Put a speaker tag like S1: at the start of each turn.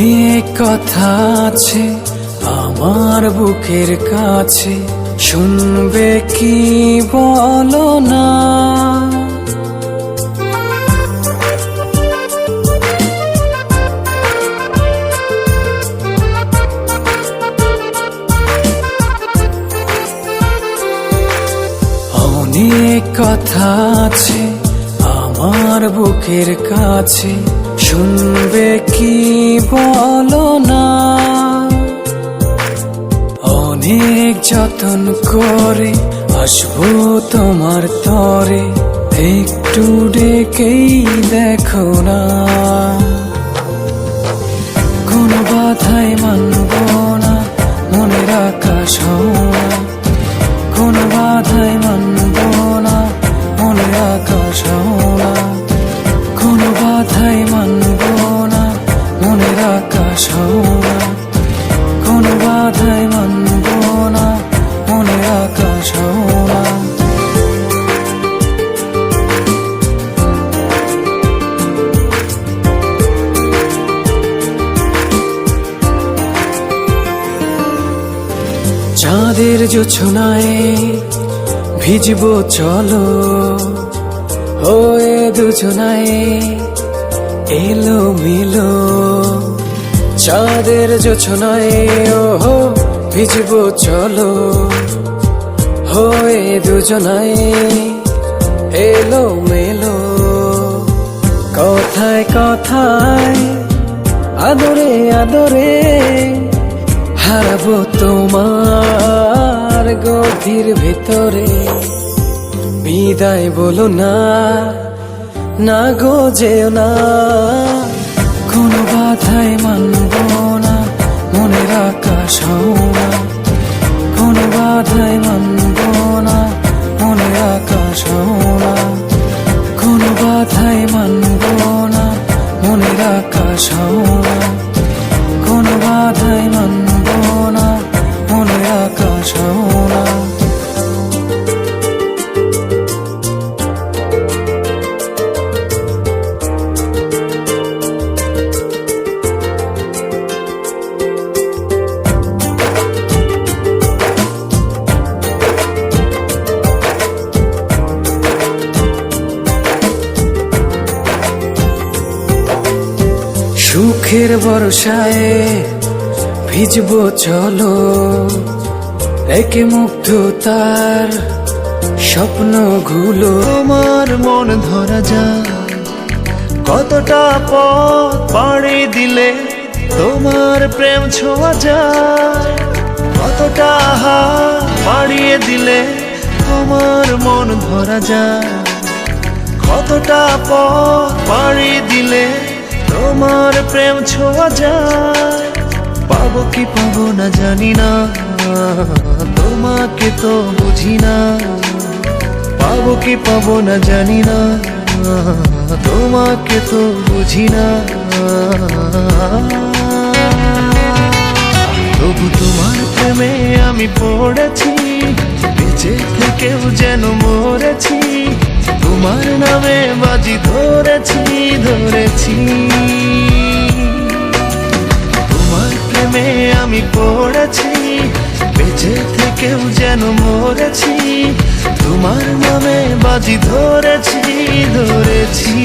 S1: অনেক কথা আছে আমার বুকের কাছে, শুনবে কি বলো না? অনেক কথা আছে আমার বুকের কাছে, শুনবে কি বলো না? অনেক যতন করে আসবো তোমার তরে, একটু ডেকেই দেখো না। কোনো বাধাই মানব না, মনের আকাশ হও না। কোনো বাধাই মানব না, মনের আকাশ হও না। কোনো বাধাই মানব না, মনের আকাশ হও না। কোনো বাধাই মানব না, মনের আকাশ হও না। চাঁদের জোছনায় ভিজবো চলো, হয়ে দুজনায় এলো মিলো। চাঁদের জোছনায় ওহো ভিজবো চলো, হয়ে দুজনায় এলো মেলো। কথায় কথায় আদরে আদরে হারাবো তোমার গভীর ভেতরে। বিদায় বলো না, না গো যেও না। কোনো বাধাই মানব না, মনের আকাশ হও না। কোনো বাধাই মানব না, মনের আকাশ হও না। কোনো বাধাই মানব না, মনের আকাশ হও না। কোনো বাধাই মানব না, মনের আকাশ হও না। সুখের বর্ষায় ভিজবো চলো, একে মুগ্ধতার স্বপ্নগুলো।
S2: তোমার মন ধরা যায়, কতটা পথ পাড়ি দিলে তোমার প্রেম ছোঁয়া যায়। কতটা হাত বাড়িয়ে দিলে তোমার মন ধরা যায়। কতটা পথ পাড়ি দিলে তোমার প্রেম ছোঁয়া যায়। পাবো কি পাবো না জানি না, তোমাকে তো বুঝি না। পাবো কি পাবো না জানি না, তোমাকে তো বুঝি না। তবু তোমার প্রেমে আমি পড়েছি, বেঁচে থেকেও যেন মরেছি। তোমার নামে বাজি ধরেছি ধরেছি। তোমার প্রেমে আমি পড়েছি, বেঁচে থেকেও যেন মরেছি। তোমার নামে বাজি ধরেছি ধরেছি।